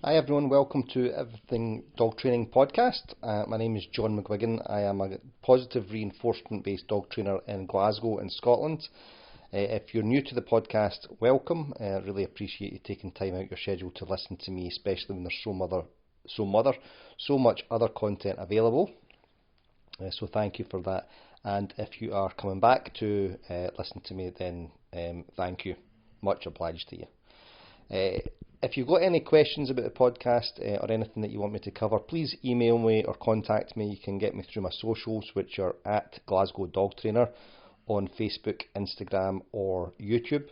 Hi everyone, welcome to Everything Dog Training Podcast. My name is John McGuigan. I am a positive reinforcement based dog trainer in Glasgow in Scotland. If you're new to the podcast, welcome. I really appreciate you taking time out your schedule to listen to me, especially when there's so much other content available. So thank you for that. And if you are coming back to listen to me, then thank you. Much obliged to you. If you've got any questions about the podcast or anything that you want me to cover, please email me or contact me. You can get me through my socials, which are at Glasgow Dog Trainer on Facebook, Instagram or YouTube.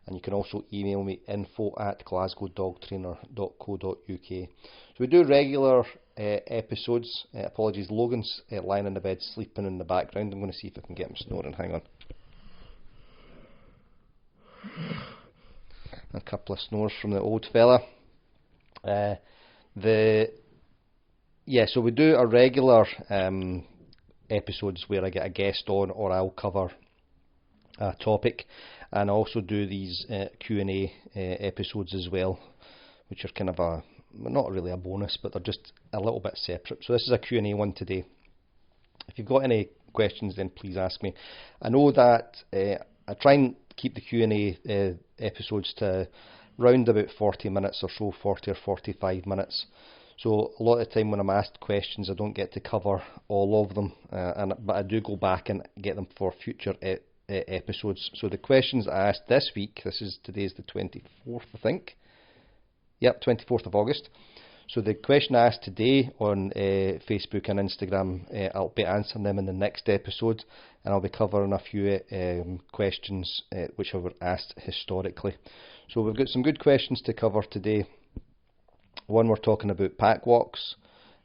And you can also email me info@glasgowdogtrainer.co.uk. So we do regular episodes. Apologies, Logan's lying in the bed sleeping in the background. I'm going to see if I can get him snoring. Hang on. A couple of snores from the old fella. So we do our regular episodes where I get a guest on or I'll cover a topic, and I also do these Q&A episodes as well, which are kind of not really a bonus, but they're just a little bit separate. So this is a Q&A one today. If you've got any questions, then please ask me. I know that I try and keep the Q&A episodes to round about 40 minutes or so, 40 or 45 minutes. So a lot of the time when I'm asked questions, I don't get to cover all of them, but I do go back and get them for future episodes. So the questions I asked this week, today's the 24th, I think. Yep, 24th of August. So the question I asked today on Facebook and Instagram, I'll be answering them in the next episode, and I'll be covering a few questions which were asked historically. So we've got some good questions to cover today. One, we're talking about pack walks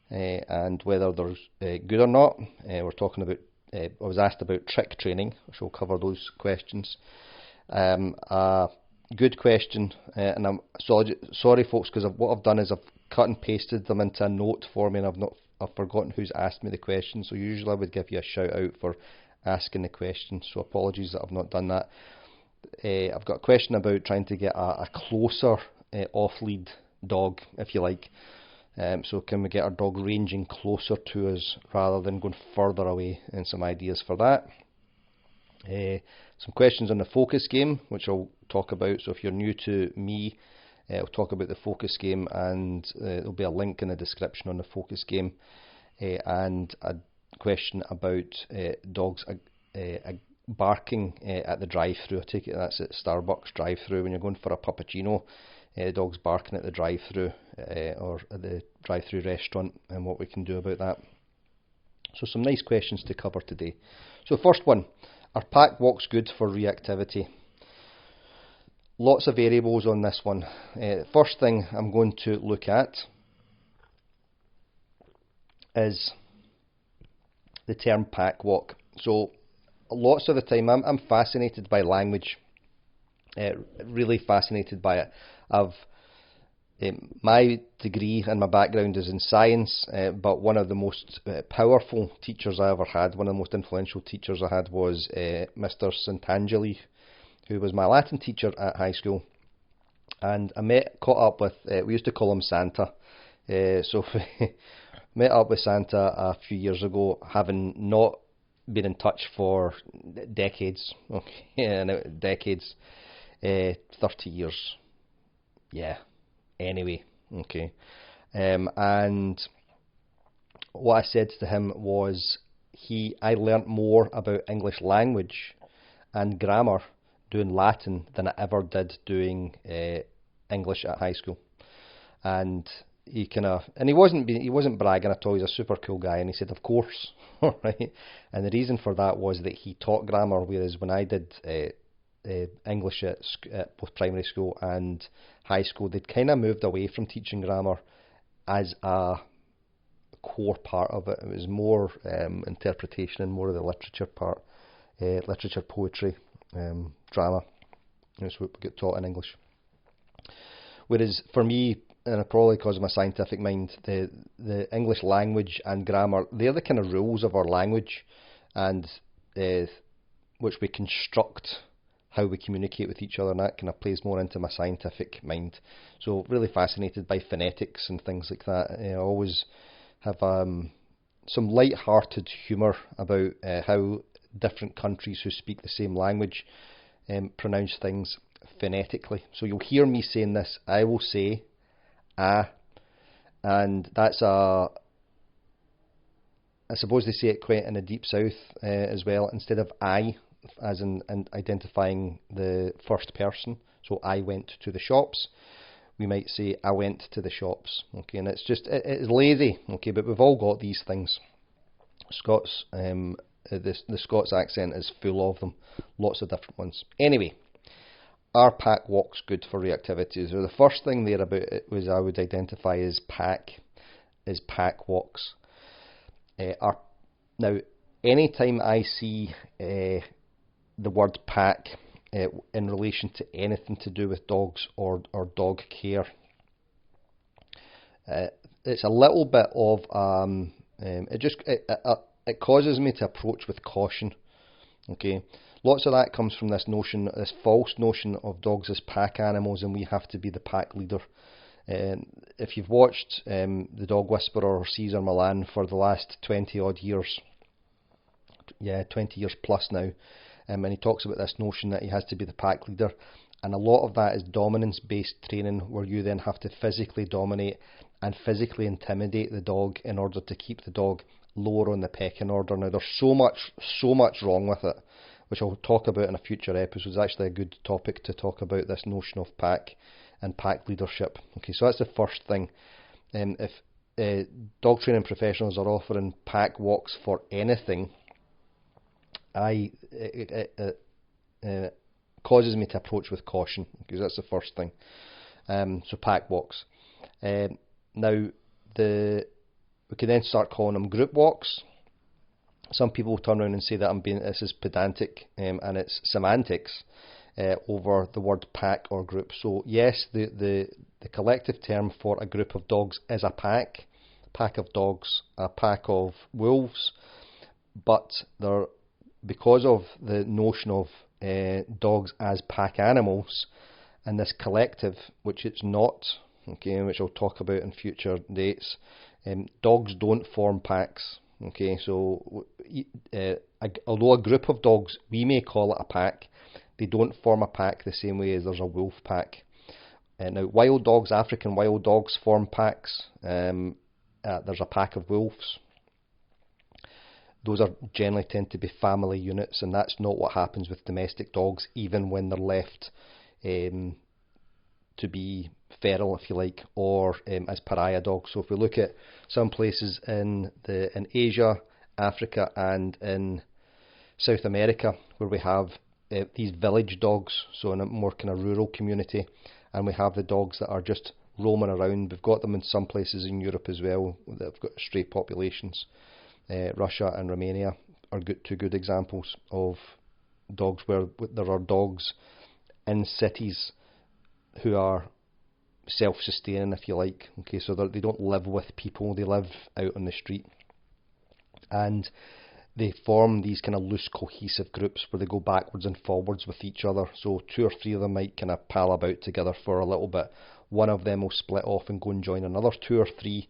and whether they're good or not. We're talking about, I was asked about trick training, so we'll cover those questions. A good question, and I'm sorry folks, because what I've done is I've cut and pasted them into a note for me, and I've forgotten who's asked me the question. So usually I would give you a shout out for asking the question, so apologies that I've not done that. I've got a question about trying to get a closer off-lead dog, if you like. So can we get our dog ranging closer to us rather than going further away, and some ideas for that. Some questions on the focus game, which I'll talk about. So if you're new to me, I'll talk about the focus game, and there'll be a link in the description on the focus game, and a question about dogs barking at the drive-through. I take it that's at Starbucks drive-through when you're going for a puppuccino. Dogs barking at the drive-through or at the drive-through restaurant, and what we can do about that. So some nice questions to cover today. So first one, are pack walks good for reactivity? Lots of variables on this one. First thing I'm going to look at is the term pack walk. So lots of the time I'm fascinated by language, really fascinated by it. My degree and my background is in science, but one of the most powerful teachers I ever had, one of the most influential teachers I had was Mr. Santangeli, who was my Latin teacher at high school. And I caught up with, we used to call him Santa, so met up with Santa a few years ago, having not been in touch for decades, 30 years, yeah, anyway, okay. And what I said to him was, I learnt more about English language and grammar doing Latin than I ever did doing English at high school. And he wasn't bragging at all. He's a super cool guy, and he said, of course, right? And the reason for that was that he taught grammar, whereas when I did English at both primary school and high school, they'd kind of moved away from teaching grammar as a core part of it. It was more interpretation and more of the literature part, literature, poetry, drama. That's what we get taught in English. Whereas for me, and probably because of my scientific mind, the English language and grammar, they're the kind of rules of our language, and which we construct how we communicate with each other, and that kind of plays more into my scientific mind. So really fascinated by phonetics and things like that. I always have some light-hearted humour about how different countries who speak the same language pronounce things phonetically. So you'll hear me saying this. I will say ah, and that's I suppose they say it quite in the deep south as well, instead of I, as in identifying the first person. So I went to the shops. We might say I went to the shops. Okay, and it's just it's lazy. Okay, but we've all got these things. Scots, the Scots accent is full of them, lots of different ones. Anyway, are pack walks good for reactivity? So the first thing there about it was I would identify as pack walks. Now, anytime I see the word pack in relation to anything to do with dogs or dog care, it's a little bit of it causes me to approach with caution. Okay, lots of that comes from this false notion of dogs as pack animals, and we have to be the pack leader. If you've watched The Dog Whisperer or Caesar Milan for the last 20 odd years, 20 years plus now, and he talks about this notion that he has to be the pack leader, and a lot of that is dominance based training, where you then have to physically dominate and physically intimidate the dog in order to keep the dog lower on the pecking order. Now there's so much wrong with it, which I'll talk about in a future episode. It's actually a good topic to talk about, this notion of pack and pack leadership. Okay, so that's the first thing. If dog training professionals are offering pack walks for anything, it causes me to approach with caution, because that's the first thing. So pack walks. Now we can then start calling them group walks. Some people will turn around and say that this is pedantic, and it's semantics over the word pack or group. So yes, the collective term for a group of dogs is a pack of dogs, a pack of wolves, but because of the notion of dogs as pack animals and this collective, which it's not, okay, which I'll talk about in future dates, dogs don't form packs. Okay, so although a group of dogs, we may call it a pack, they don't form a pack the same way as there's a wolf pack. Now, wild dogs, African wild dogs, form packs. There's a pack of wolves. Those generally tend to be family units, and that's not what happens with domestic dogs, even when they're left to be feral, if you like, or as pariah dogs. So if we look at some places in Asia, Africa, and in South America, where we have these village dogs, so in a more kind of rural community, and we have the dogs that are just roaming around. We've got them in some places in Europe as well that have got stray populations. Russia and Romania are two good examples of dogs where there are dogs in cities who are self-sustaining, if you like. Okay, so they don't live with people, they live out on the street, and they form these kind of loose cohesive groups where they go backwards and forwards with each other. So 2 or 3 of them might kind of pal about together for a little bit. One of them will split off and go and join another 2 or 3.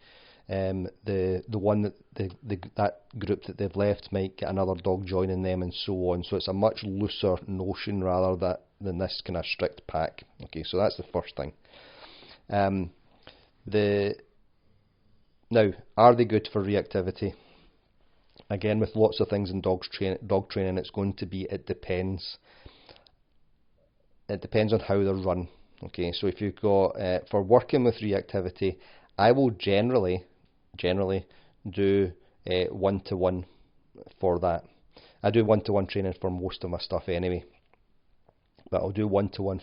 The one that group that they've left might get another dog joining them, and so on. So it's a much looser notion rather than this kind of strict pack. Okay, so that's the first thing. Now, are they good for reactivity? Again, with lots of things in dog training, it's going to be it depends. It depends on how they're run. Okay, so if you've got for working with reactivity, I will generally do 1-to-1 for that. I do 1-to-1 training for most of my stuff anyway, but I'll do 1-to-1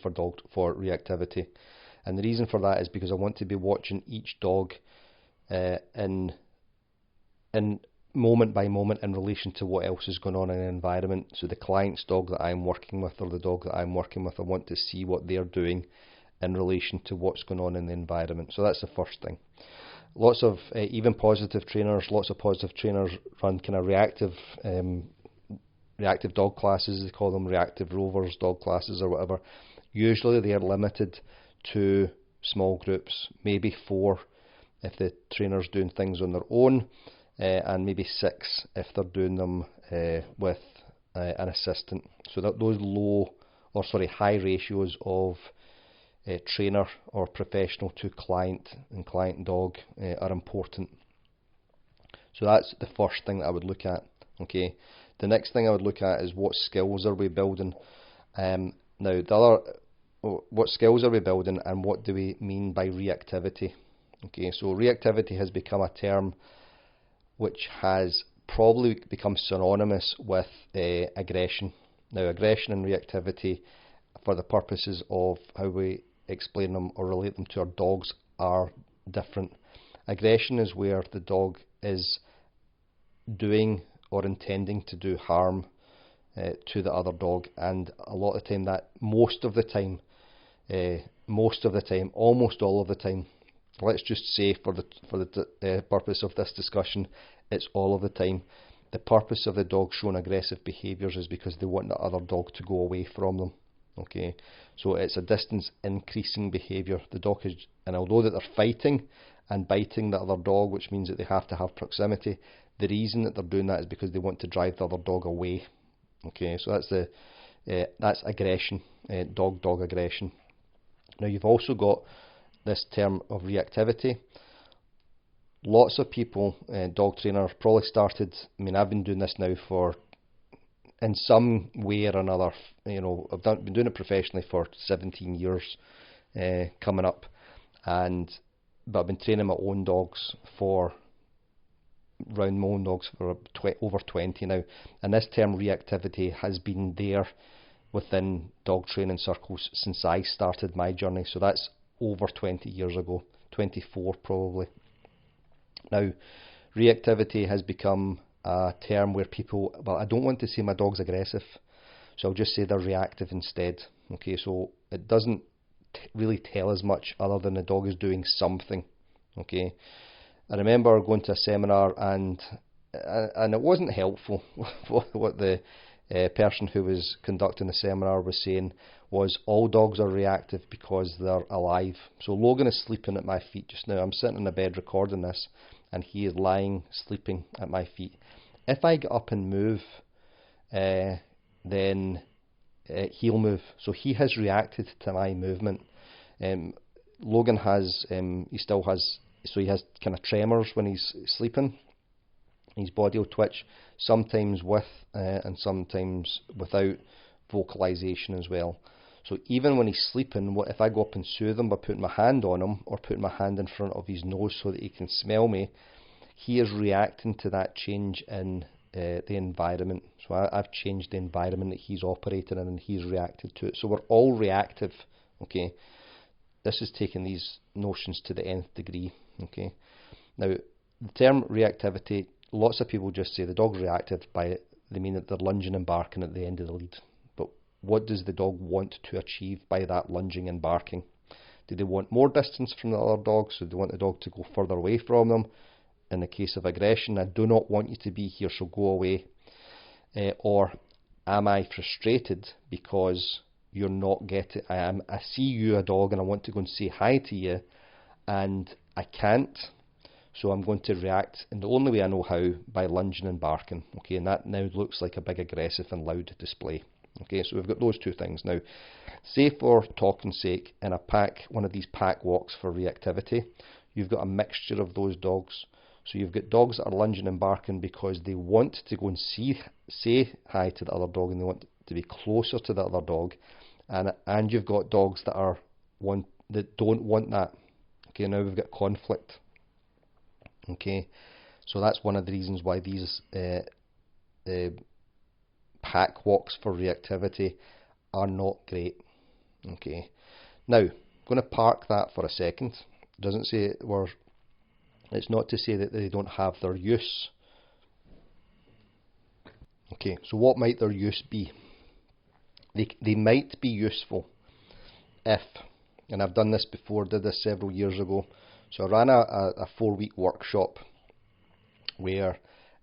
for reactivity, and the reason for that is because I want to be watching each dog in moment by moment in relation to what else is going on in the environment. So the client's dog that I'm working with, or the dog that I'm working with, I want to see what they're doing in relation to what's going on in the environment. So that's the first thing. Lots of lots of positive trainers run kind of reactive reactive dog classes, they call them reactive rovers, dog classes or whatever. Usually they are limited to small groups, maybe 4 if the trainer's doing things on their own, and maybe 6 if they're doing them with an assistant. So that those high ratios of trainer or professional to client and client dog are important. So that's the first thing that I would look at. Okay, the next thing I would look at is what skills are we building. What skills are we building, and what do we mean by reactivity? Okay, so reactivity has become a term which has probably become synonymous with aggression. Now, aggression and reactivity, for the purposes of how we explain them or relate them to our dogs, are different. Aggression is where the dog is doing or intending to do harm to the other dog, and a lot of the time, almost all of the time, let's just say for the purpose of this discussion, it's all of the time, the purpose of the dog showing aggressive behaviours is because they want the other dog to go away from them. Okay, so it's a distance increasing behaviour. The dog is, and although that they're fighting and biting the other dog, which means that they have to have proximity, the reason that they're doing that is because they want to drive the other dog away. Okay, so that's aggression, dog aggression. Now you've also got this term of reactivity. Lots of people, dog trainers, probably started, I've been doing this now for, in some way or another, I've been doing it professionally for 17 years coming up, but I've been training my own dogs for over 20 now, and this term reactivity has been there within dog training circles since I started my journey, so that's over 20 years ago, 24 probably. Now, reactivity has become a term where people, I don't want to say my dog's aggressive, so I'll just say they're reactive instead. Okay, so it doesn't really tell us much other than the dog is doing something. Okay, I remember going to a seminar and it wasn't helpful. What the person who was conducting the seminar was saying was all dogs are reactive because they're alive. So Logan is sleeping at my feet just now. I'm sitting in the bed recording this, and he is lying, sleeping at my feet. If I get up and move, then he'll move. So he has reacted to my movement. Logan has, he has kind of tremors when he's sleeping. His body will twitch, sometimes with and sometimes without vocalization as well. So even when he's sleeping, if I go up and soothe him by putting my hand on him or putting my hand in front of his nose so that he can smell me, he is reacting to that change in the environment. So I've changed the environment that he's operating in, and he's reacted to it. So we're all reactive. Okay, this is taking these notions to the nth degree. Okay, now the term reactivity, lots of people just say the dog's reactive. By it, they mean that they're lunging and barking at the end of the lead. But what does the dog want to achieve by that lunging and barking? Do they want more distance from the other dog? So do they want the dog to go further away from them? In the case of aggression, I do not want you to be here, so go away. Or am I frustrated because you're not getting, I see you a dog and I want to go and say hi to you and I can't, so I'm going to react in the only way I know how, by lunging and barking. Okay, and that now looks like a big aggressive and loud display. Okay, so we've got those two things. Now, say for talking's sake, in a pack, one of these pack walks for reactivity, you've got a mixture of those dogs. So you've got dogs that are lunging and barking because they want to go and say hi to the other dog and they want to be closer to the other dog, and you've got dogs that don't want that. Okay, now we've got conflict. Okay, so that's one of the reasons why these pack walks for reactivity are not great. Okay, now I'm going to park that for a second. It doesn't say it's not to say that they don't have their use. Okay, so what might their use be? They might be useful if, and I've done this before, did this several years ago. So I ran a 4-week workshop where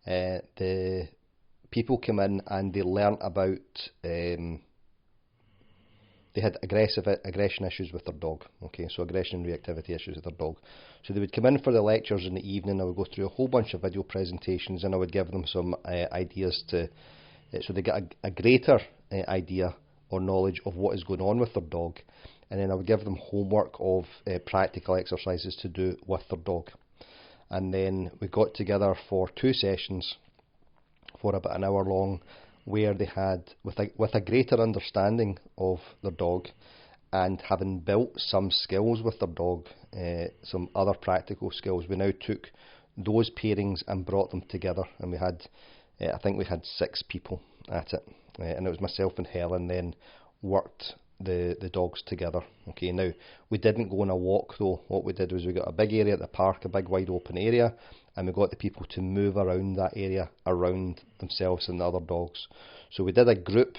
the people come in and they learn about, they had aggression issues with their dog, okay, so aggression and reactivity issues with their dog. So they would come in for the lectures in the evening. I would go through a whole bunch of video presentations, and I would give them some ideas to, so they get a greater idea or knowledge of what is going on with their dog, and then I would give them homework of practical exercises to do with their dog. And then we got together for 2 sessions for about an hour long, where they had, with a greater understanding of their dog, and having built some skills with their dog, some other practical skills, we now took those pairings and brought them together, and we had, I think we had 6 people at it, and it was myself and Helen then worked the dogs together. Okay, now we didn't go on a walk though. What we did was we got a big area at the park, a big wide open area, and we got the people to move around that area around themselves and the other dogs. So we did a group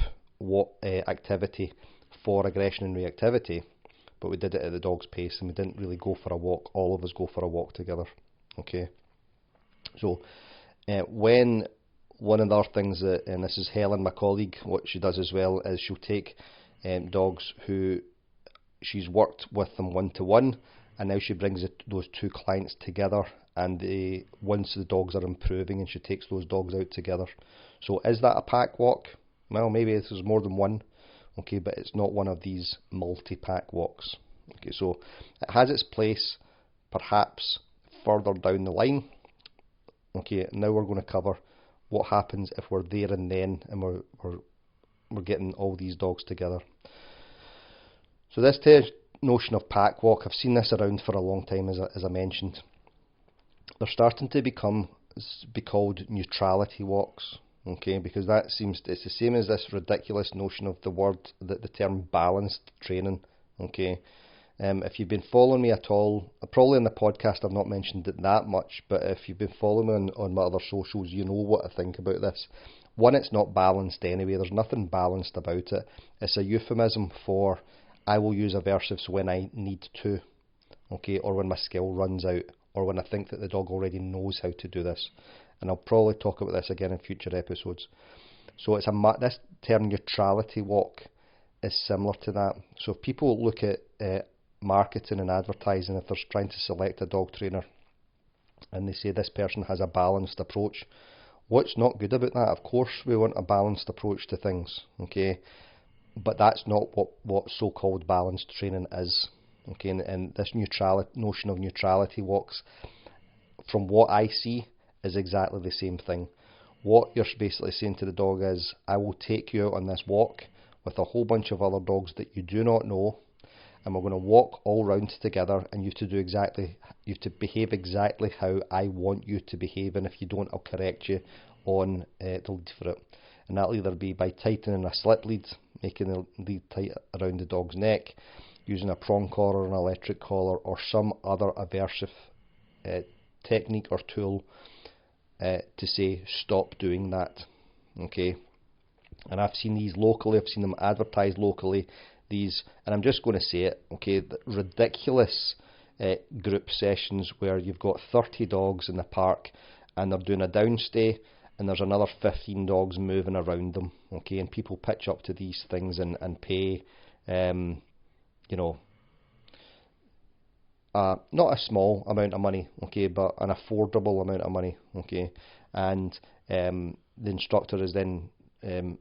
activity for aggression and reactivity, but we did it at the dog's pace, and we didn't really go for a walk, all of us go for a walk together. Okay, so when one of the other things that, and this is Helen, my colleague, what she does as well is she'll take dogs who she's worked with them one-to-one, and now she brings those 2 clients together, and once the dogs are improving, and she takes those dogs out together. So is that a pack walk? Well, maybe there's more than one, okay, but it's not one of these multi-pack walks. Okay, so it has its place perhaps further down the line. Okay, now we're going to cover what happens if we're there and then, and we're getting all these dogs together. So this notion of pack walk, I've seen this around for a long time, as I mentioned. They're starting to be called neutrality walks, okay, because it's the same as this ridiculous notion of the term balanced training, okay. If you've been following me at all, probably in the podcast I've not mentioned it that much, but if you've been following me on my other socials, you know what I think about this. One, it's not balanced anyway. There's nothing balanced about it. It's a euphemism for I will use aversives when I need to, okay, or when my skill runs out, or when I think that the dog already knows how to do this. And I'll probably talk about this again in future episodes. So it's this term neutrality walk is similar to that. So if people look at marketing and advertising, if they're trying to select a dog trainer, and they say this person has a balanced approach, what's not good about that? Of course we want a balanced approach to things, okay, but that's not what so-called balanced training is, okay, and this notion of neutrality walks, from what I see, is exactly the same thing. What you're basically saying to the dog is, I will take you out on this walk with a whole bunch of other dogs that you do not know, and we're going to walk all round together, and you have to behave exactly how I want you to behave, and if you don't, I'll correct you on the lead for it. And that'll either be by tightening a slip lead, making the lead tight around the dog's neck, using a prong collar, an electric collar, or some other aversive technique or tool to say stop doing that, okay. And I've seen these locally, I've seen them advertised locally, and I'm just going to say it, okay, the ridiculous group sessions where you've got 30 dogs in the park and they're doing a downstay, and there's another 15 dogs moving around them, okay, and people pitch up to these things and pay, not a small amount of money, okay, but an affordable amount of money, okay, and the instructor is then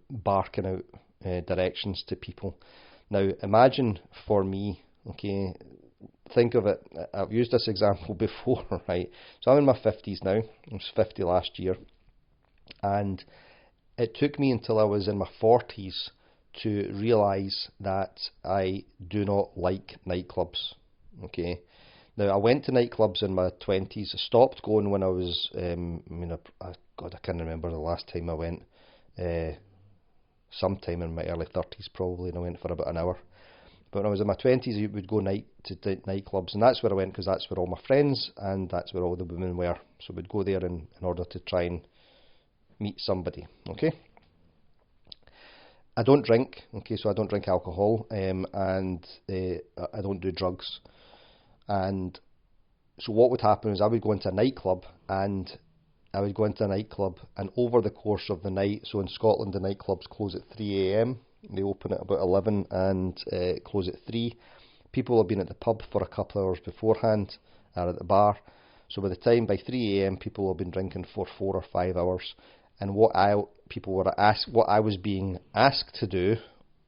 barking out directions to people. Now imagine for me, okay, think of it, I've used this example before, right, so I'm in my 50s now, I was 50 last year, and it took me until I was in my 40s to realise that I do not like nightclubs, okay. Now, I went to nightclubs in my 20s. I stopped going when I was, God, I can't remember the last time I went. Sometime in my early 30s probably, and I went for about an hour. But when I was in my 20s, I would go to nightclubs, and that's where I went because that's where all my friends and that's where all the women were. So we'd go there in order to try and meet somebody, okay? I don't drink, okay, so I don't drink alcohol, and I don't do drugs. And so what would happen is I would go into a nightclub, and I would go into a nightclub, and over the course of the night, so in Scotland the nightclubs close at 3 a.m, they open at about 11 and close at 3. People have been at the pub for a couple of hours beforehand, or at the bar, so by the time, by 3 a.m, people have been drinking for 4 or 5 hours, and what I was being asked to do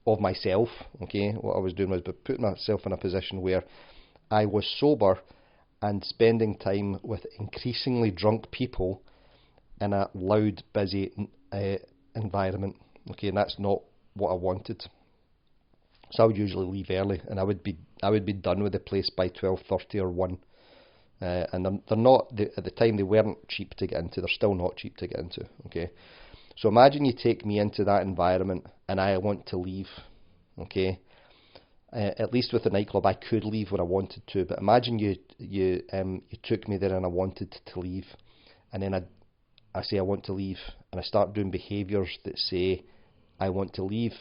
of myself, okay, what I was doing was putting myself in a position where I was sober and spending time with increasingly drunk people in a loud, busy environment, okay, and that's not what I wanted. So I would usually leave early, and I would be done with the place by 12:30 or 1. And they're not, at the time they weren't cheap to get into. They're still not cheap to get into. Okay, so imagine you take me into that environment, and I want to leave. Okay, at least with the nightclub, I could leave when I wanted to. But imagine you took me there and I wanted to leave, and then I say I want to leave, and I start doing behaviours that say I want to leave,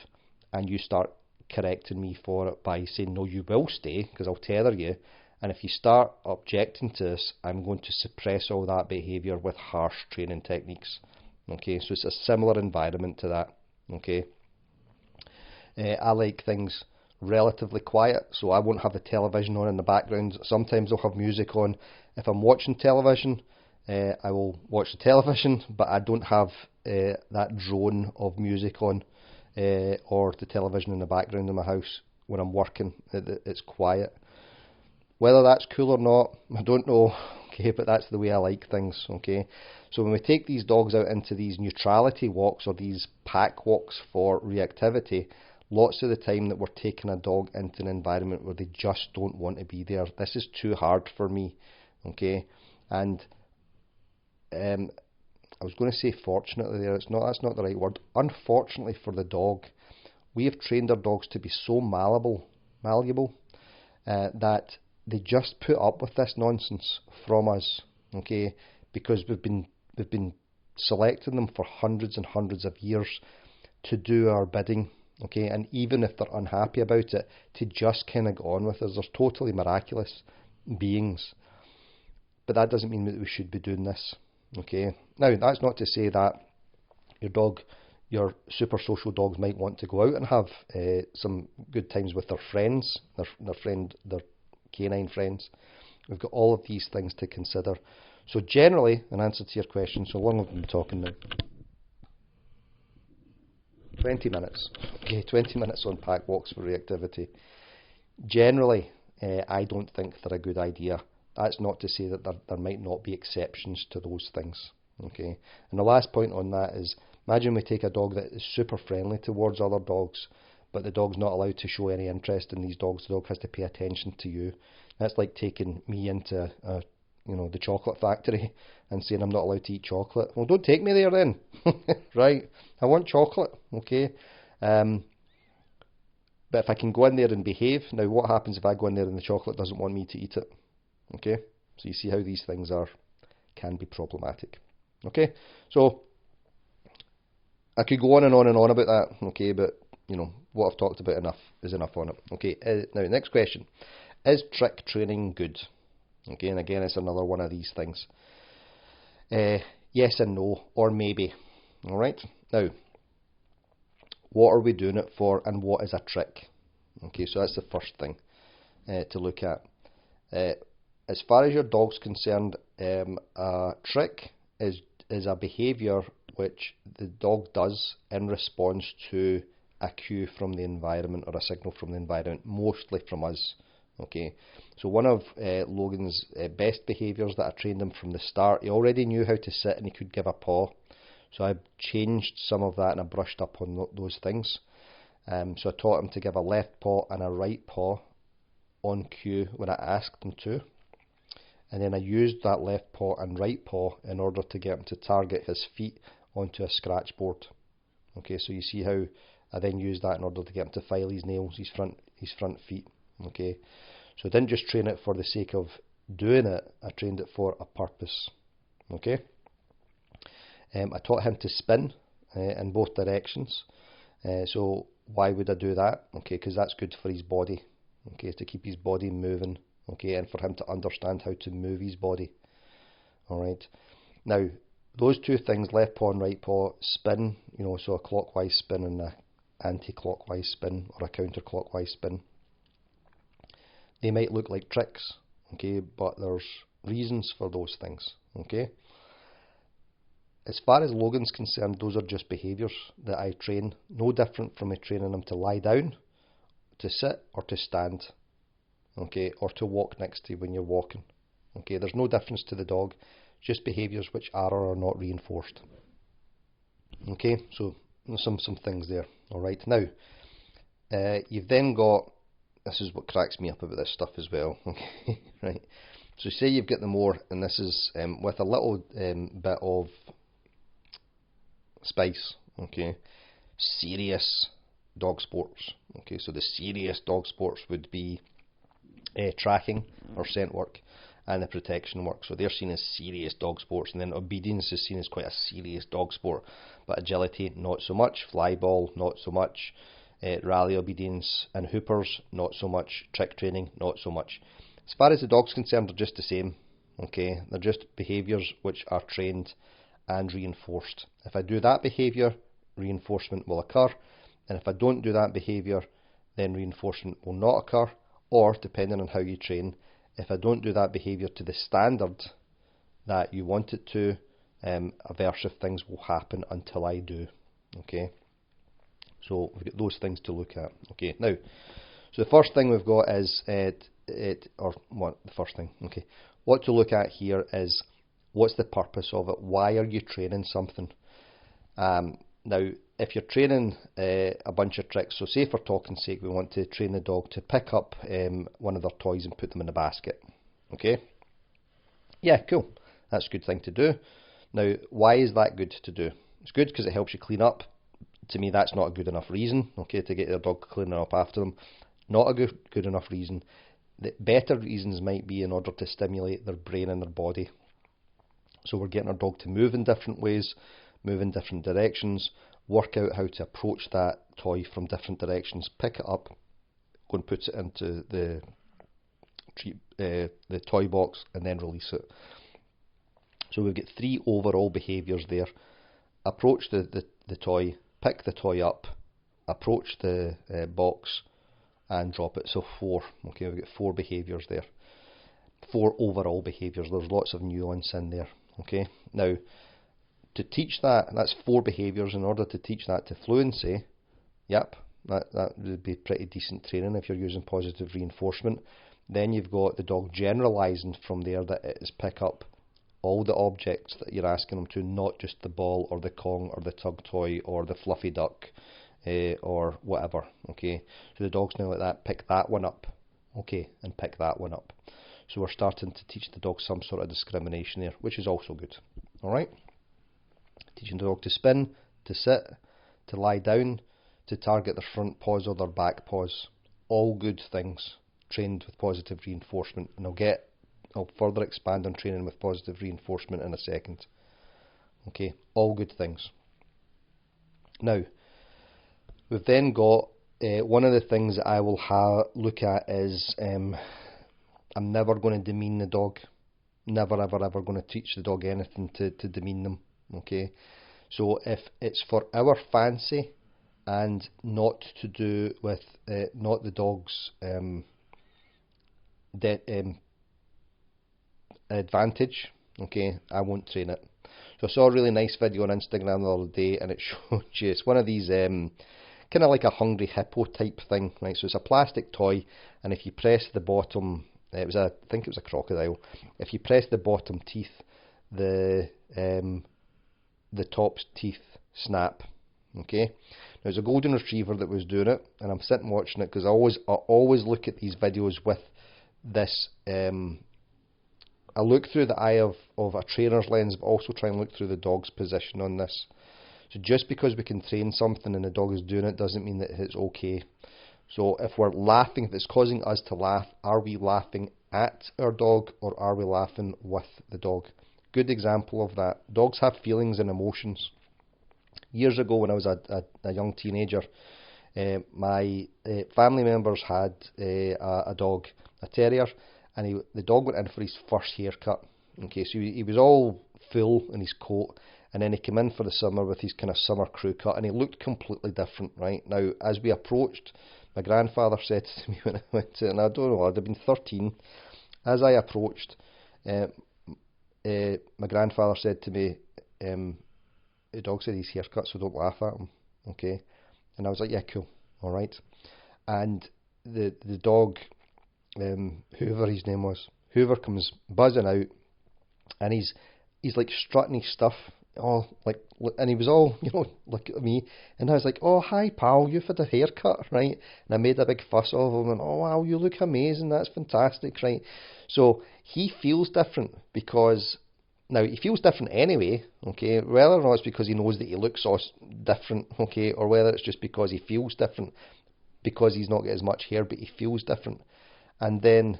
and you start correcting me for it by saying no, you will stay because I'll tether you. And if you start objecting to this, I'm going to suppress all that behaviour with harsh training techniques. Okay, so it's a similar environment to that. Okay, I like things relatively quiet, so I won't have the television on in the background. Sometimes I'll have music on. If I'm watching television, I will watch the television, but I don't have that drone of music on or the television in the background in my house when I'm working. It's quiet. Whether that's cool or not, I don't know, okay, but that's the way I like things, okay. So when we take these dogs out into these neutrality walks or these pack walks for reactivity, lots of the time that we're taking a dog into an environment where they just don't want to be there. This is too hard for me, okay. And I was going to say fortunately there, that's not the right word. Unfortunately for the dog, we have trained our dogs to be so malleable that they just put up with this nonsense from us, okay, because we've been selecting them for hundreds and hundreds of years to do our bidding, okay, and even if they're unhappy about it, to just kind of go on with us. They're totally miraculous beings, but that doesn't mean that we should be doing this, okay. Now, that's not to say that your super social dogs might want to go out and have some good times with their friends, their canine friends. We've got all of these things to consider. So generally, in answer to your question, so long I've been talking now, 20 minutes. Okay, 20 minutes on pack walks for reactivity. Generally, I don't think they're a good idea. That's not to say that there might not be exceptions to those things. Okay, and the last point on that is, imagine we take a dog that is super friendly towards other dogs, but the dog's not allowed to show any interest in these dogs. The dog has to pay attention to you. That's like taking me into the chocolate factory and saying I'm not allowed to eat chocolate. Well, don't take me there then. Right, I want chocolate, okay. But if I can go in there and behave, now what happens if I go in there and the chocolate doesn't want me to eat it? Okay, so you see how these things can be problematic. Okay, so I could go on and on and on about that, okay, but what I've talked about is enough on it. Okay, now next question. Is trick training good? Okay, and again, it's another one of these things. Yes and no, or maybe. Alright, now, what are we doing it for, and what is a trick? Okay, so that's the first thing to look at. As far as your dog's concerned, a trick is a behaviour which the dog does in response to a cue from the environment or a signal from the environment, mostly from us. Okay, so one of Logan's best behaviours that I trained him from the start, he already knew how to sit and he could give a paw. So I changed some of that and I brushed up on those things. So I taught him to give a left paw and a right paw on cue when I asked him to. And then I used that left paw and right paw in order to get him to target his feet onto a scratch board. Okay, so you see how I then used that in order to get him to file his nails, his front feet. Okay, so I didn't just train it for the sake of doing it, I trained it for a purpose. Okay, I taught him to spin in both directions. So why would I do that? Okay, because that's good for his body. Okay, to keep his body moving. Okay, and for him to understand how to move his body. Alright, now Those two things, left paw and right paw, spin, you know, so a clockwise spin and a anti-clockwise spin or a counterclockwise spin. They might look like tricks, okay, but there's reasons for those things, okay. As far as Logan's concerned, those are just behaviours that I train, no different from me training him to lie down, to sit or to stand, okay, or to walk next to you when you're walking, okay. There's no difference to the dog, just behaviours which are or are not reinforced, okay. So some things there. Alright, now you've then got, this is what cracks me up about this stuff as well, okay, right. So say you've got the more, and this is with a little bit of spice, okay, serious dog sports, okay. So the serious dog sports would be tracking or scent work and the protection work. So they're seen as serious dog sports, and then obedience is seen as quite a serious dog sport, but agility not so much, fly ball not so much, rally obedience and hoopers not so much, trick training not so much. As far as the dog's concerned, they're just the same, okay. They're just behaviours which are trained and reinforced. If I do that behaviour, reinforcement will occur, and if I don't do that behaviour, then reinforcement will not occur, or depending on how you train, if I don't do that behaviour to the standard that you want it to, aversive things will happen until I do, okay. So we've got those things to look at, okay. Now, so the first thing we've got is what to look at here is, what's the purpose of it? Why are you training something? Now, if you're training a bunch of tricks, so say for talking's sake, we want to train the dog to pick up one of their toys and put them in the basket. Okay? Yeah, cool. That's a good thing to do. Now, why is that good to do? It's good because it helps you clean up. To me, that's not a good enough reason, okay, to get your dog cleaning up after them. Not a good enough reason. The better reasons might be in order to stimulate their brain and their body. So we're getting our dog to move in different ways, move in different directions, work out how to approach that toy from different directions, pick it up, go and put it into the toy box and then release it. So we've got 3 overall behaviours there. Approach the toy, pick the toy up, approach the box and drop it. So 4. Okay, we've got 4 behaviours there. 4 overall behaviours. There's lots of nuance in there. Okay, now to teach that's 4 behaviours. In order to teach that to fluency, yep, that would be pretty decent training if you're using positive reinforcement. Then you've got the dog generalising from there, that it is pick up all the objects that you're asking them to, not just the ball or the Kong or the tug toy or the fluffy duck or whatever. Okay, so the dog's now like that, pick that one up, okay, and pick that one up. So we're starting to teach the dog some sort of discrimination there, which is also good. Alright? Teaching the dog to spin, to sit, to lie down, to target their front paws or their back paws. All good things trained with positive reinforcement. And I'll further expand on training with positive reinforcement in a second. Okay, all good things. Now, we've then got one of the things that I will look at is I'm never going to demean the dog. Never ever ever going to teach the dog anything to demean them. Okay, so if it's for our fancy and not to do with not the dog's advantage, okay, I won't train it. So I saw a really nice video on Instagram the other day, and it showed you, it's one of these kind of like a hungry hippo type thing, right? So it's a plastic toy, and if you press the bottom, I think it was a crocodile. If you press the bottom teeth, the top teeth snap. Okay. Now it's a golden retriever that was doing it, and I'm sitting watching it because I always look at these videos with this. I look through the eye of a trainer's lens, but also try and look through the dog's position on this. So just because we can train something and the dog is doing it doesn't mean that it's okay. So if we're laughing, if it's causing us to laugh, are we laughing at our dog or are we laughing with the dog? Good example of that. Dogs have feelings and emotions. Years ago when I was a young teenager, my family members had a dog, a terrier, and the dog went in for his first haircut. Okay, so he was all full in his coat, and then he came in for the summer with his kind of summer crew cut, and he looked completely different, right? Now, as we approached, my grandfather said to me when I went to, and I don't know, I'd have been 13. As I approached, my grandfather said to me, the dog said he's haircut, so don't laugh at him, okay? And I was like, yeah, cool, all right. And the dog, whoever his name was, Hoover comes buzzing out, and he's like strutting his stuff, and he was all, look at me, and I was like, oh, hi pal, you've had a haircut, right? And I made a big fuss of him, and oh wow, you look amazing, that's fantastic, right? So he feels different because, now he feels different anyway, okay, whether or not it's because he knows that he looks so different, okay, or whether it's just because he feels different because he's not got as much hair, but he feels different. And then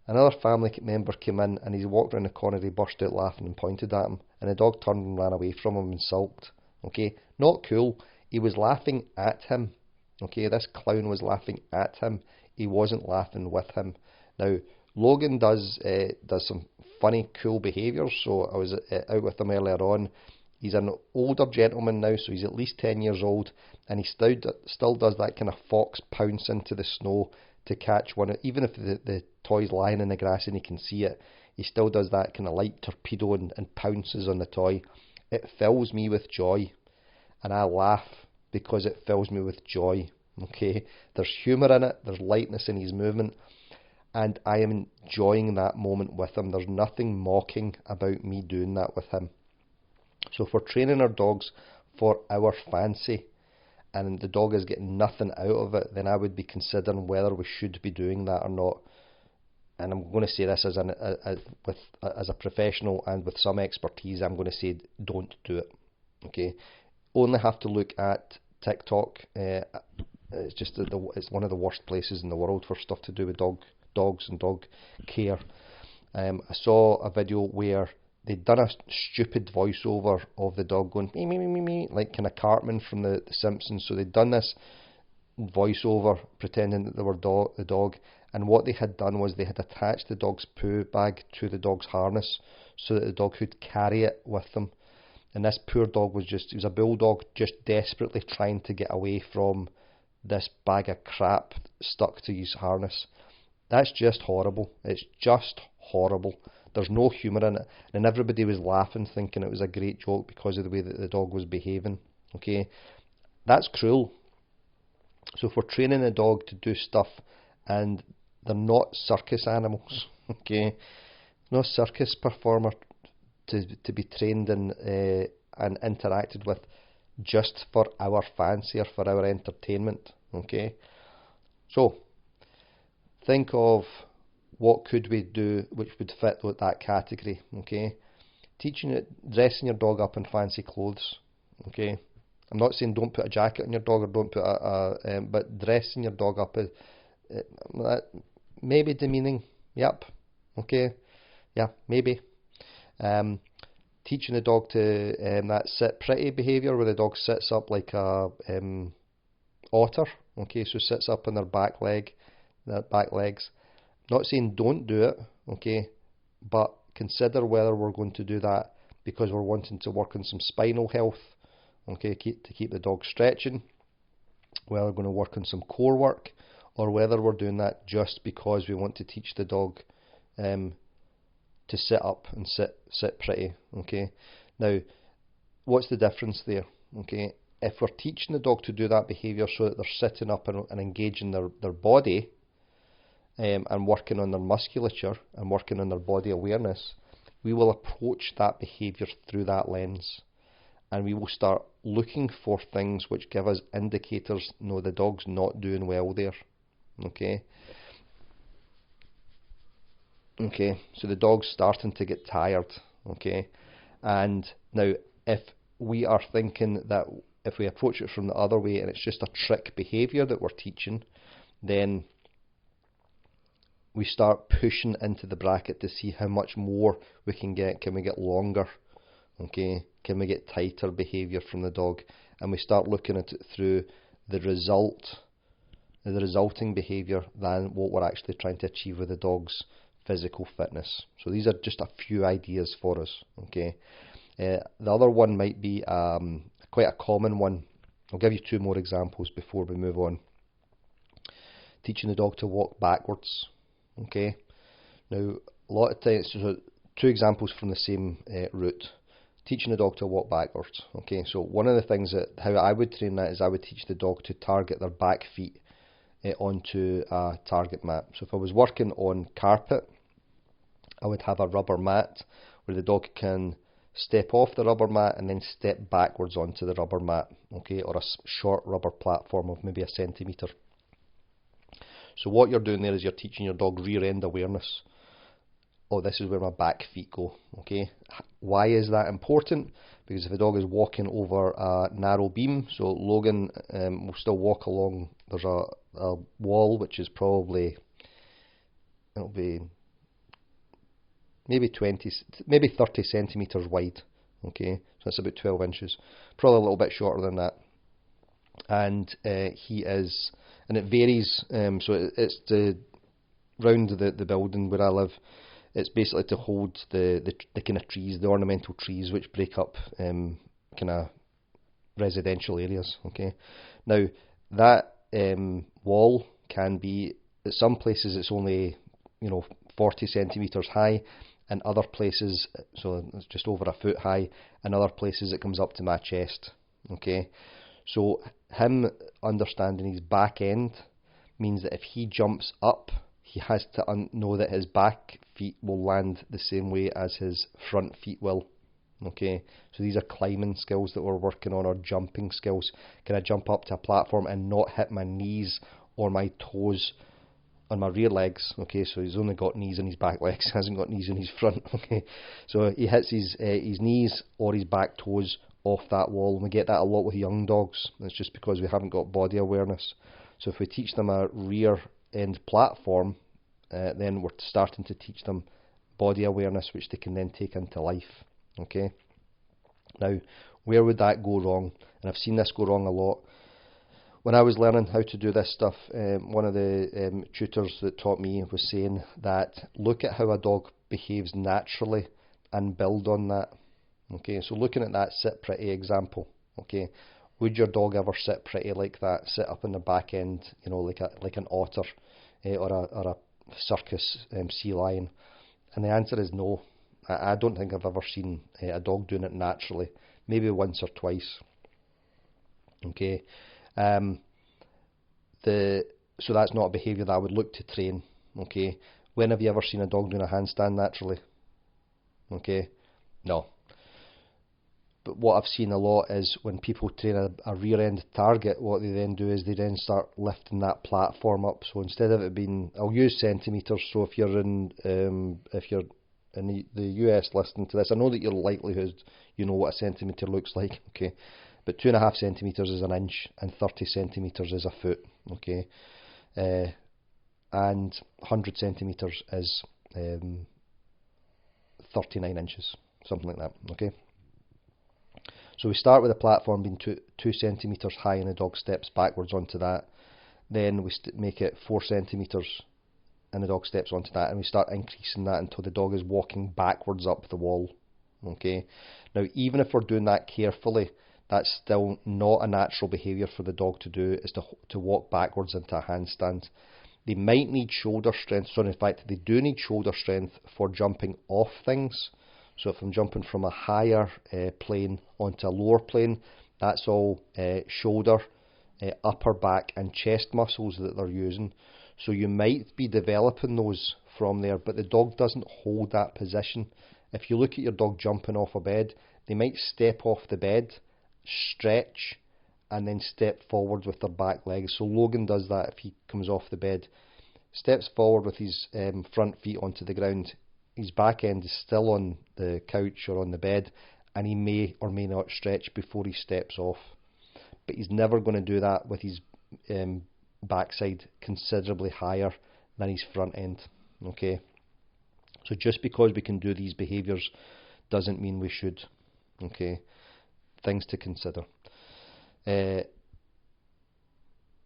another family member came in, and he walked around the corner, he burst out laughing and pointed at him, and the dog turned and ran away from him and sulked. Okay, not cool. He was laughing at him. Okay, this clown was laughing at him. He wasn't laughing with him. Now, Logan does some funny, cool behaviours, so I was out with him earlier on. He's an older gentleman now, so he's at least 10 years old, and he still does that kind of fox pounce into the snow to catch one, even if the toy's lying in the grass and he can see it, he still does that kind of light torpedo and pounces on the toy. It fills me with joy, and I laugh because it fills me with joy. Okay, there's humour in it, there's lightness in his movement, and I am enjoying that moment with him. There's nothing mocking about me doing that with him. So if we're training our dogs for our fancy, and the dog is getting nothing out of it, then I would be considering whether we should be doing that or not. And I'm going to say this as a professional and with some expertise. I'm going to say don't do it. Okay, only have to look at TikTok. It's just it's one of the worst places in the world for stuff to do with dogs and dog care. I saw a video where they'd done a stupid voiceover of the dog going me me me me me, like kind of Cartman from the Simpsons. So they'd done this voiceover pretending that they were the dog, and what they had done was they had attached the dog's poo bag to the dog's harness so that the dog could carry it with them. And this poor dog he was a bulldog, just desperately trying to get away from this bag of crap stuck to his harness. That's just horrible. It's just horrible. There's no humour in it, and everybody was laughing, thinking it was a great joke because of the way that the dog was behaving. Okay, that's cruel. So if we're training a dog to do stuff, and they're not circus animals, okay, no circus performer to be trained in and interacted with just for our fancy or for our entertainment. Okay, so think of what could we do which would fit with that category. Okay, dressing your dog up in fancy clothes. Okay, I'm not saying don't put a jacket on your dog or don't put but dressing your dog up is maybe demeaning. Yep. Okay. Yeah, maybe. Teaching the dog to that sit pretty behaviour where the dog sits up like a otter. Okay, so sits up on their back legs. Not saying don't do it, okay, but consider whether we're going to do that because we're wanting to work on some spinal health, okay, to keep the dog stretching, whether we're going to work on some core work, or whether we're doing that just because we want to teach the dog to sit up and sit pretty, okay. Now, what's the difference there, okay? If we're teaching the dog to do that behaviour so that they're sitting up and engaging their body, and working on their musculature and working on their body awareness, we will approach that behaviour through that lens, and we will start looking for things which give us indicators, no, the dog's not doing well there. Okay, so the dog's starting to get tired. Okay, and now if we are thinking that if we approach it from the other way and it's just a trick behaviour that we're teaching, then we start pushing into the bracket to see how much more we can get. Can we get longer? Okay, can we get tighter behaviour from the dog? And we start looking at it through the resulting behaviour than what we're actually trying to achieve with the dog's physical fitness. So these are just a few ideas for us, okay? The other one might be quite a common one. I'll give you two more examples before we move on. Teaching the dog to walk backwards, okay? Now, a lot of times, so two examples from the same route. Teaching the dog to walk backwards, okay? So one of the things that, how I would train that is I would teach the dog to target their back feet onto a target mat. So if I was working on carpet, I would have a rubber mat where the dog can step off the rubber mat and then step backwards onto the rubber mat, okay, or a short rubber platform of maybe 1 centimetre. So what you're doing there is you're teaching your dog rear end awareness. Oh, this is where my back feet go, okay? Why is that important? Because if a dog is walking over a narrow beam, so Logan will still walk along, there's a wall which is probably, it'll be maybe 30 centimetres wide, okay? So that's about 12 inches, probably a little bit shorter than that. And he is, and it varies, so it's round the building where I live. It's basically to hold the kind of trees, the ornamental trees which break up kind of residential areas, okay? Now, that wall can be, at some places it's only, 40 centimetres high, and other places, so it's just over a foot high, and other places it comes up to my chest, okay? So him understanding his back end means that if he jumps up, he has to know that his back feet will land the same way as his front feet will, okay? So these are climbing skills that we're working on, or jumping skills. Can I jump up to a platform and not hit my knees or my toes on my rear legs, okay? So he's only got knees in his back legs, hasn't got knees in his front, okay? So he hits his knees or his back toes off that wall, and we get that a lot with young dogs. It's just because we haven't got body awareness. So if we teach them a rear end platform, then we're starting to teach them body awareness, which they can then take into life, okay? Now, where would that go wrong? And I've seen this go wrong a lot. When I was learning how to do this stuff, one of the tutors that taught me was saying that look at how a dog behaves naturally and build on that. Okay, so looking at that sit pretty example, okay, would your dog ever sit pretty like that, sit up in the back end, like an otter or a circus sea lion? And the answer is no. I don't think I've ever seen a dog doing it naturally, maybe once or twice. Okay, so that's not a behaviour that I would look to train. Okay, when have you ever seen a dog doing a handstand naturally? Okay, no. But what I've seen a lot is when people train a rear end target, what they then do is they then start lifting that platform up. So instead of it being, I'll use centimetres. So if you're in the US listening to this, I know that your likelihood you know what a centimetre looks like. Okay, but 2.5 centimetres is an inch, and 30 centimetres is a foot. Okay, and 100 centimetres is 39 inches, something like that. Okay. So we start with the platform being 2 centimetres high, and the dog steps backwards onto that. Then we make it 4 centimetres, and the dog steps onto that, and we start increasing that until the dog is walking backwards up the wall. Okay. Now, even if we're doing that carefully, that's still not a natural behaviour for the dog to do, is to walk backwards into a handstand. They might need shoulder strength, so in fact they do need shoulder strength for jumping off things. So if I'm jumping from a higher plane onto a lower plane, that's all shoulder, upper back and chest muscles that they're using. So you might be developing those from there, but the dog doesn't hold that position. If you look at your dog jumping off a bed, they might step off the bed, stretch, and then step forward with their back legs. So Logan does that if he comes off the bed. Steps forward with his front feet onto the ground. His back end is still on the couch or on the bed, and he may or may not stretch before he steps off. But he's never going to do that with his backside considerably higher than his front end. Okay, so just because we can do these behaviours doesn't mean we should. Okay, things to consider.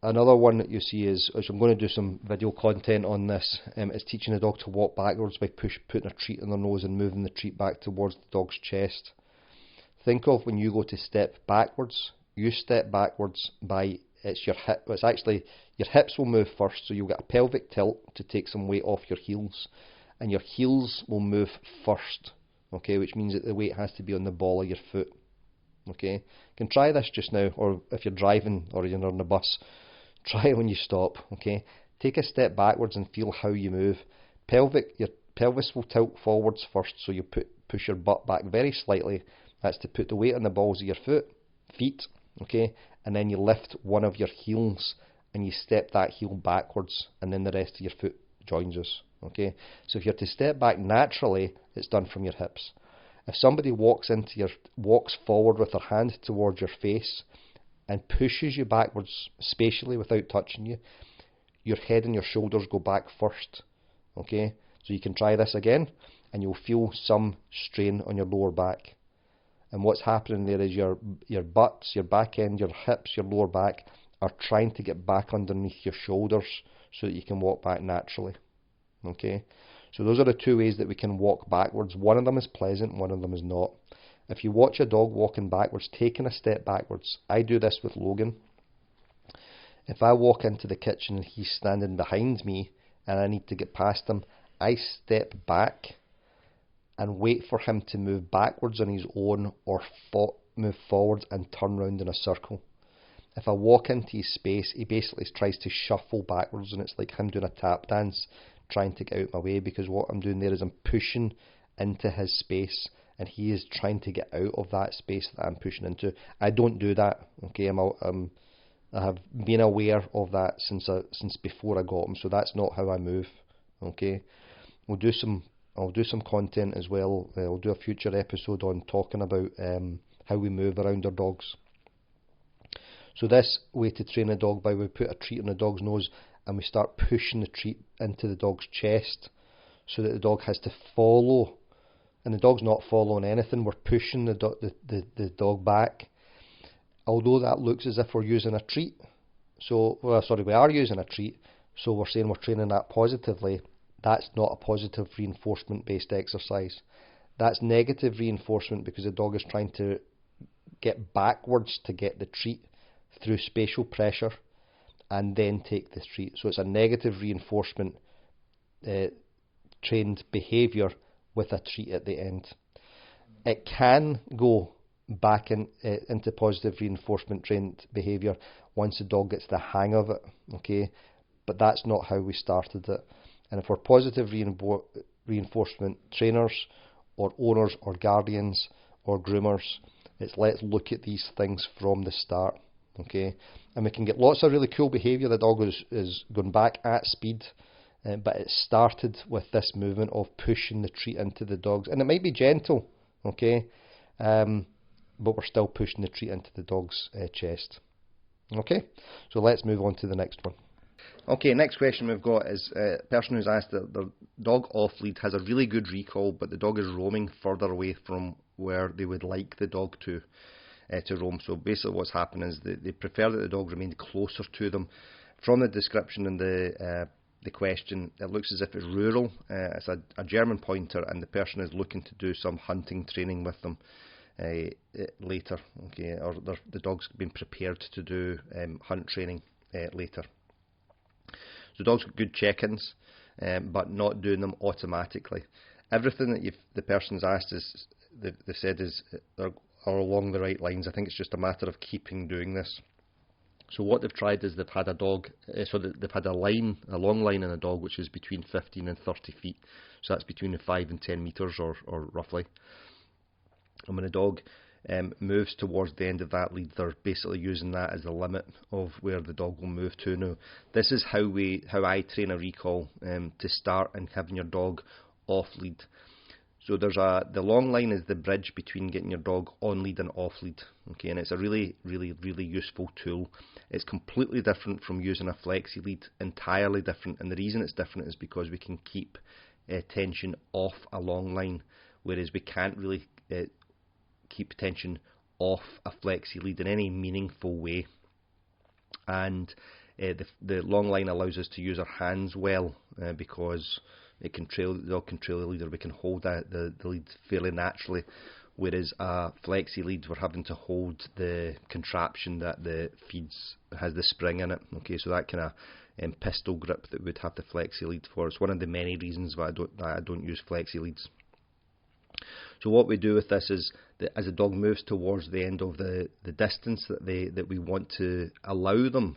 Another one that you see is, which I'm going to do some video content on this, is teaching the dog to walk backwards by putting a treat on their nose and moving the treat back towards the dog's chest. Think of when you go to step backwards, you step backwards by, it's your hip, it's actually, your hips will move first, so you'll get a pelvic tilt to take some weight off your heels, and your heels will move first, okay, which means that the weight has to be on the ball of your foot, okay. You can try this just now, or if you're driving or you're on the bus, try it when you stop, okay. Take a step backwards and feel how you move. Your pelvis will tilt forwards first, so you push your butt back very slightly. That's to put the weight on the balls of your feet, okay, and then you lift one of your heels and you step that heel backwards, and then the rest of your foot joins us, okay. So if you're to step back naturally, it's done from your hips. If somebody walks forward with their hand towards your face and pushes you backwards spatially without touching you, your head and your shoulders go back first, okay. So you can try this again, and you'll feel some strain on your lower back. And what's happening there is your butts, your back end, your hips, your lower back are trying to get back underneath your shoulders so that you can walk back naturally. Okay? So those are the two ways that we can walk backwards. One of them is pleasant, one of them is not. If you watch a dog walking backwards, taking a step backwards, I do this with Logan. If I walk into the kitchen and he's standing behind me and I need to get past him, I step back and wait for him to move backwards on his own, or move forwards and turn round in a circle. If I walk into his space, he basically tries to shuffle backwards, and it's like him doing a tap dance, trying to get out of my way, because what I'm doing there is I'm pushing into his space, and he is trying to get out of that space that I'm pushing into. I don't do that, okay? I have been aware of that since before I got him, so that's not how I move, okay? I'll do some content as well. I'll do a future episode on talking about how we move around our dogs. So this way to train a dog, by we put a treat on the dog's nose and we start pushing the treat into the dog's chest so that the dog has to follow, and the dog's not following anything, we're pushing the dog back. Although that looks as if we're using a treat, we are using a treat, so we're saying we're training that positively. That's not a positive reinforcement based exercise. That's negative reinforcement, because the dog is trying to get backwards to get the treat through spatial pressure and then take the treat. So it's a negative reinforcement trained behaviour with a treat at the end. It can go back into positive reinforcement trained behaviour once the dog gets the hang of it, okay? But that's not how we started it. And if we're positive reinforcement trainers or owners or guardians or groomers, it's let's look at these things from the start, okay? And we can get lots of really cool behaviour. The dog is going back at speed, but it started with this movement of pushing the treat into the dogs. And it might be gentle, okay? But we're still pushing the treat into the dog's chest. Okay, so let's move on to the next one. Okay, next question we've got is a person who's asked that their dog off lead has a really good recall, but the dog is roaming further away from where they would like the dog to roam. So basically what's happened is they prefer that the dog remained closer to them. From the description and the question, it looks as if it's rural. It's a German pointer, and the person is looking to do some hunting training with them later, okay, or the dog's been prepared to do hunt training later. So dogs got good check-ins, but not doing them automatically. Everything that the person's asked is, they've said are along the right lines. I think it's just a matter of keeping doing this. So what they've tried is they've had a dog, they've had a long line in a dog which is between 15 and 30 feet. So that's between 5 and 10 metres or roughly. And when a dog moves towards the end of that lead, they're basically using that as the limit of where the dog will move to. Now, this is how I train a recall to start and having your dog off lead. So the long line is the bridge between getting your dog on lead and off lead. Okay, and it's a really, really, really useful tool. It's completely different from using a flexi lead, entirely different. And the reason it's different is because we can keep tension off a long line, whereas we can't really keep tension off a flexi lead in any meaningful way. And The long line allows us to use our hands well because the dog can trail the lead, or we can hold the lead fairly naturally. Whereas a flexi lead, we're having to hold the contraption that the feeds has the spring in it. Okay, so that kind of pistol grip that we'd have the flexi lead for. It's one of the many reasons why I don't use flexi leads. So what we do with this is that as the dog moves towards the end of the distance that we want to allow them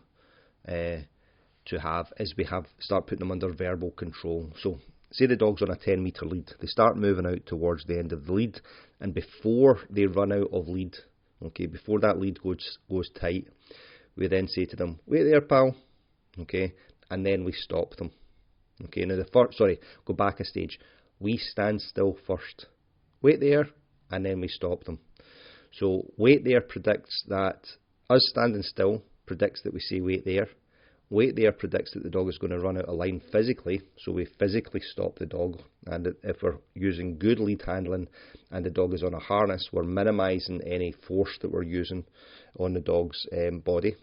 to have, is we start putting them under verbal control. So say the dog's on a 10 metre lead, they start moving out towards the end of the lead, and before they run out of lead, okay, before that lead goes tight, we then say to them, wait there pal, okay, and then we stop them. Okay, now go back a stage, we stand still first, wait there, and then we stop them. So wait there predicts that us standing still predicts that we say wait there. Wait there predicts that the dog is going to run out of line physically, so we physically stop the dog. And if we're using good lead handling and the dog is on a harness, we're minimising any force that we're using on the dog's body.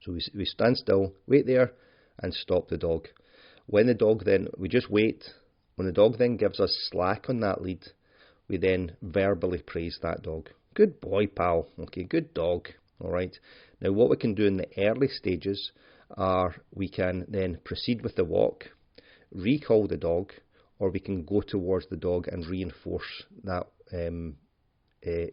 So we stand still, wait there, and stop the dog. When the dog then, we just wait. When the dog then gives us slack on that lead, we then verbally praise that dog. Good boy, pal. Okay, good dog. All right. Now, what we can do in the early stages are we can then proceed with the walk, recall the dog, or we can go towards the dog and reinforce that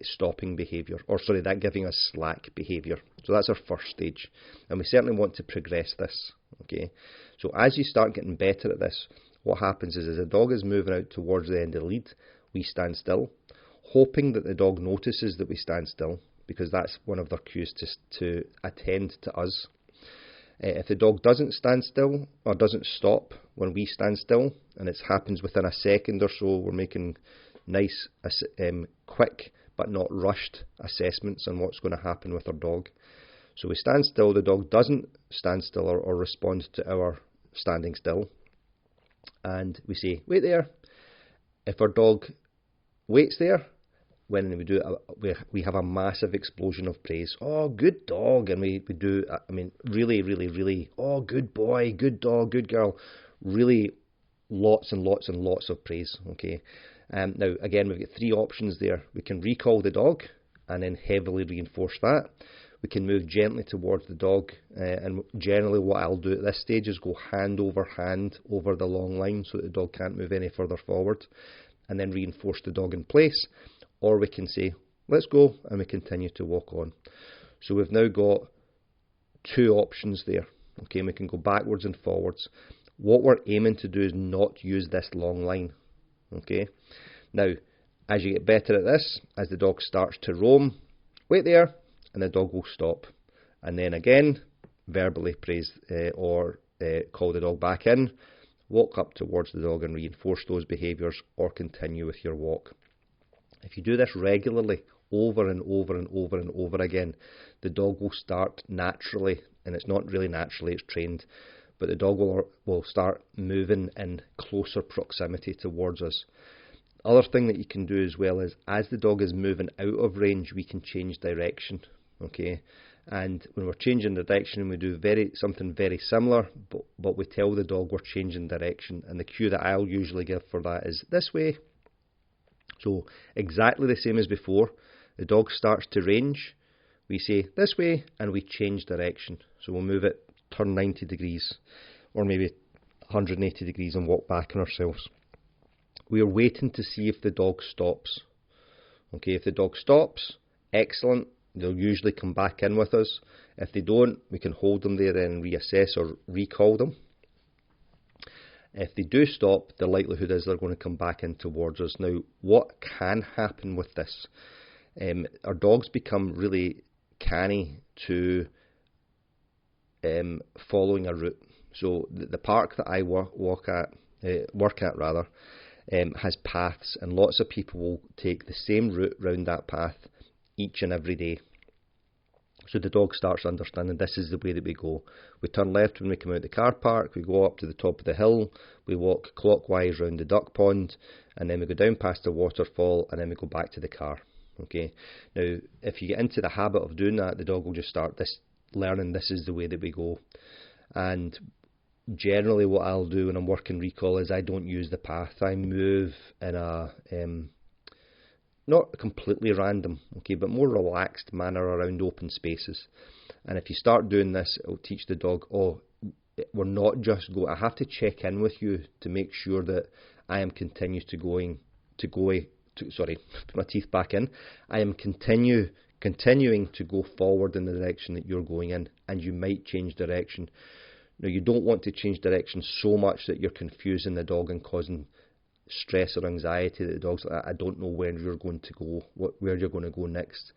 stopping behaviour, that giving us slack behaviour. So that's our first stage, and we certainly want to progress this. Okay. So as you start getting better at this, what happens is as the dog is moving out towards the end of the lead, we stand still, hoping that the dog notices that we stand still, because that's one of their cues to attend to us. If the dog doesn't stand still or doesn't stop when we stand still, and it happens within a second or so, we're making nice, quick but not rushed assessments on what's going to happen with our dog. So we stand still, the dog doesn't stand still or respond to our standing still, and we say, wait there. If our dog waits there, when we do it, we have a massive explosion of praise. Oh, good dog. And we do, really, really, really, oh, good boy, good dog, good girl. Really lots and lots and lots of praise, okay? Now, again, we've got three options there. We can recall the dog and then heavily reinforce that. We can move gently towards the dog, and generally what I'll do at this stage is go hand over the long line so that the dog can't move any further forward, and then reinforce the dog in place. Or we can say, let's go, and we continue to walk on. So we've now got two options there. Okay, and we can go backwards and forwards. What we're aiming to do is not use this long line. Okay, now, as you get better at this, as the dog starts to roam, wait there, and the dog will stop. And then again, verbally praise or call the dog back in, walk up towards the dog and reinforce those behaviours, or continue with your walk. If you do this regularly, over and over and over and over again, the dog will start naturally, and it's not really naturally, it's trained, but the dog will start moving in closer proximity towards us. Other thing that you can do as well is, as the dog is moving out of range, we can change direction, okay? And when we're changing direction, we do something very similar, but we tell the dog we're changing direction, and the cue that I'll usually give for that is this way. So exactly the same as before, the dog starts to range, we say this way, and we change direction. So we'll move it, turn 90 degrees, or maybe 180 degrees and walk back on ourselves. We are waiting to see if the dog stops. Okay, if the dog stops, excellent, they'll usually come back in with us. If they don't, we can hold them there and reassess or recall them. If they do stop, the likelihood is they're going to come back in towards us. Now, what can happen with this? Our dogs become really canny to following a route. So the park that I work at has paths, and lots of people will take the same route round that path each and every day. So the dog starts understanding this is the way that we go. We turn left when we come out of the car park, we go up to the top of the hill, we walk clockwise round the duck pond, and then we go down past the waterfall, and then we go back to the car. Okay. Now, if you get into the habit of doing that, the dog will just start this. learning this is the way that we go. And generally what I'll do when I'm working recall is I don't use the path. I move in a not completely random, okay, but more relaxed manner around open spaces. And if you start doing this, it'll teach the dog, oh, we're not just I have to check in with you to make sure that I am continuing sorry, put my teeth back in. I am continuing to go forward in the direction that you're going in, and you might change direction. Now, you don't want to change direction so much that you're confusing the dog and causing stress or anxiety that the dog's like, I don't know where you're going to go, where you're going to go next.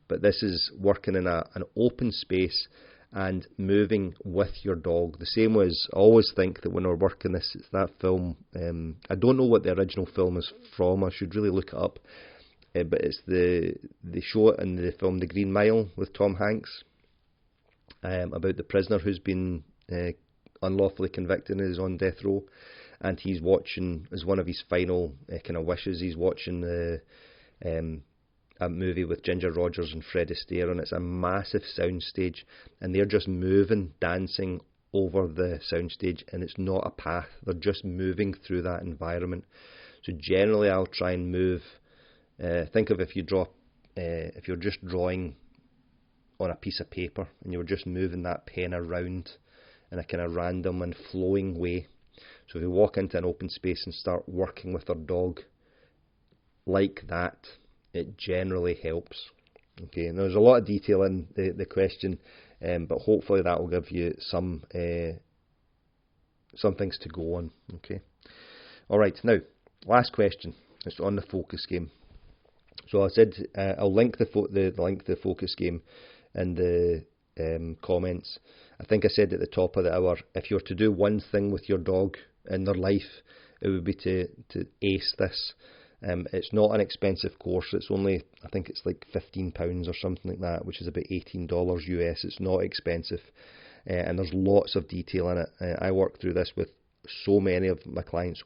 But this is working in an open space and moving with your dog. The same as I always think that when we're working this, it's that film, I don't know what the original film is from, I should really look it up, but it's they show it in the film The Green Mile with Tom Hanks, about the prisoner who's been unlawfully convicted and is on death row, and he's watching, as one of his final kind of wishes, he's watching a movie with Ginger Rogers and Fred Astaire, and it's a massive soundstage, and they're just moving, dancing over the soundstage, and it's not a path, they're just moving through that environment. So generally I'll try and move, think of if you're just drawing on a piece of paper and you were just moving that pen around in a kind of random and flowing way. So if we walk into an open space and start working with our dog like that, it generally helps. Okay, and there's a lot of detail in the question, but hopefully that will give you some things to go on. Okay, all right. Now, last question. It's on the focus game. So I said I'll link the link to the focus game in the comments. I think I said at the top of the hour, if you were to do one thing with your dog in their life, it would be to ace this. It's not an expensive course. It's only, I think it's like £15 or something like that, which is about $18 US. It's not expensive, and there's lots of detail in it. I work through this with so many of my clients,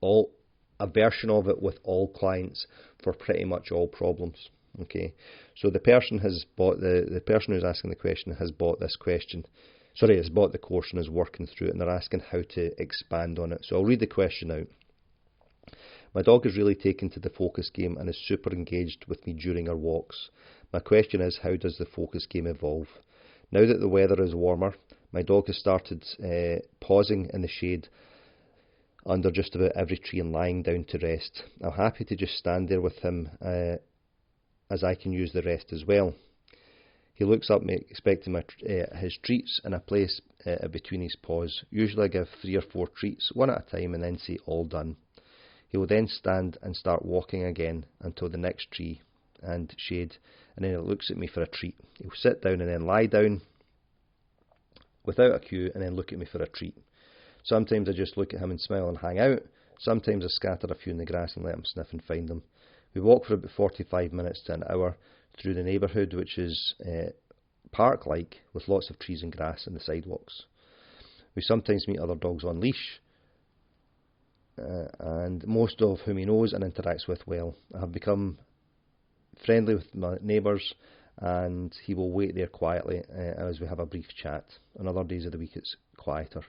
a version of it with all clients for pretty much all problems. Okay, so the person has bought the person who's asking the question has bought this question. Sorry, has bought the course and is working through it, and they're asking how to expand on it. So I'll read the question out. My dog is really taken to the focus game and is super engaged with me during our walks. My question is, how does the focus game evolve? Now that the weather is warmer, my dog has started pausing in the shade under just about every tree and lying down to rest. I'm happy to just stand there with him as I can use the rest as well. He looks up, expecting his treats, and I place between his paws. Usually I give 3 or 4 treats, one at a time, and then say all done. He will then stand and start walking again until the next tree and shade, and then he looks at me for a treat. He'll sit down and then lie down without a cue and then look at me for a treat. Sometimes I just look at him and smile and hang out. Sometimes I scatter a few in the grass and let him sniff and find them. We walk for about 45 minutes to an hour through the neighbourhood, which is park-like, with lots of trees and grass and the sidewalks. We sometimes meet other dogs on leash, and most of whom he knows and interacts with well. I have become friendly with my neighbours, and he will wait there quietly as we have a brief chat. On other days of the week it's quieter.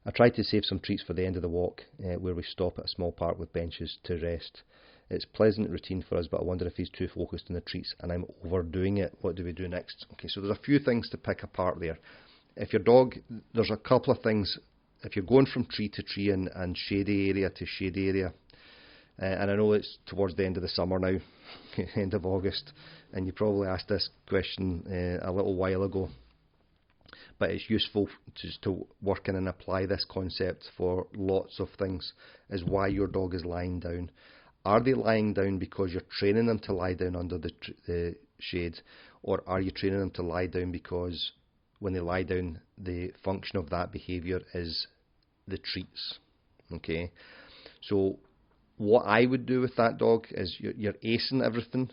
I try to save some treats for the end of the walk, where we stop at a small park with benches to rest. It's pleasant routine for us, but I wonder if he's too focused on the treats and I'm overdoing it. What do we do next? Okay, so there's a few things to pick apart there. If your dog, there's a couple of things. If you're going from tree to tree and shady area to shady area, and I know it's towards the end of the summer now, end of August, and you probably asked this question a little while ago, but it's useful just to work in and apply this concept for lots of things, is why your dog is lying down. Are they lying down because you're training them to lie down under the shade, or are you training them to lie down because when they lie down, the function of that behaviour is the treats? Okay, so what I would do with that dog is you're acing everything,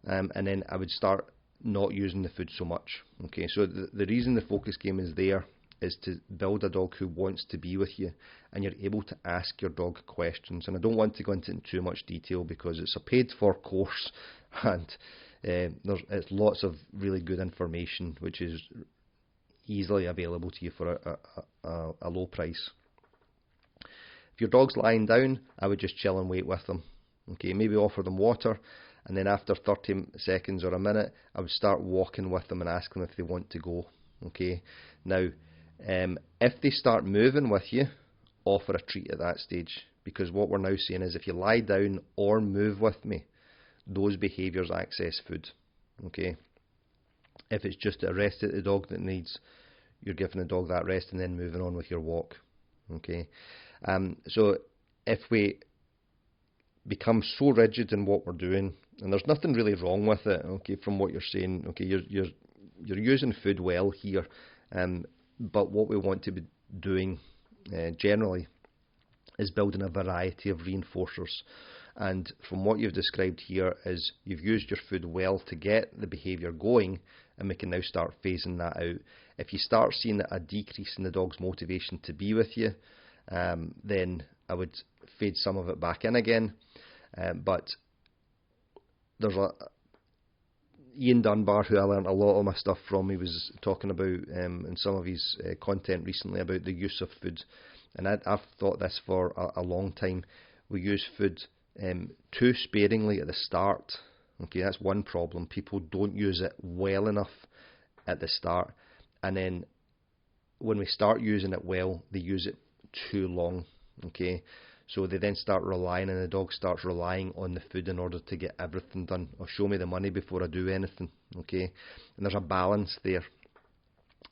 and then I would start not using the food so much. Okay, so the reason the focus game is there is to build a dog who wants to be with you, and you're able to ask your dog questions. And I don't want to go into too much detail because it's a paid for course, and It's lots of really good information which is easily available to you for a low price. If your dog's lying down, I would just chill and wait with them. Okay, maybe offer them water, and then after 30 seconds or a minute, I would start walking with them and ask them if they want to go. Okay, now if they start moving with you, offer a treat at that stage, because what we're now saying is if you lie down or move with me, those behaviours access food. Okay, if it's just a rest that the dog that needs, you're giving the dog that rest and then moving on with your walk. Okay, so if we become so rigid in what we're doing, and there's nothing really wrong with it, okay, from what you're saying, okay, you're using food well here, but what we want to be doing generally is building a variety of reinforcers. And from what you've described here is you've used your food well to get the behaviour going, and we can now start phasing that out. If you start seeing a decrease in the dog's motivation to be with you, then I would fade some of it back in again. But there's Ian Dunbar, who I learned a lot of my stuff from. He was talking about in some of his content recently about the use of food, and I've thought this for a long time. We use food too sparingly at the start. Okay, that's one problem. People don't use it well enough at the start, and then when we start using it well, they use it too long. Okay, so they then start relying, and the dog starts relying on the food in order to get everything done. Or show me the money before I do anything. Okay, and there's a balance there.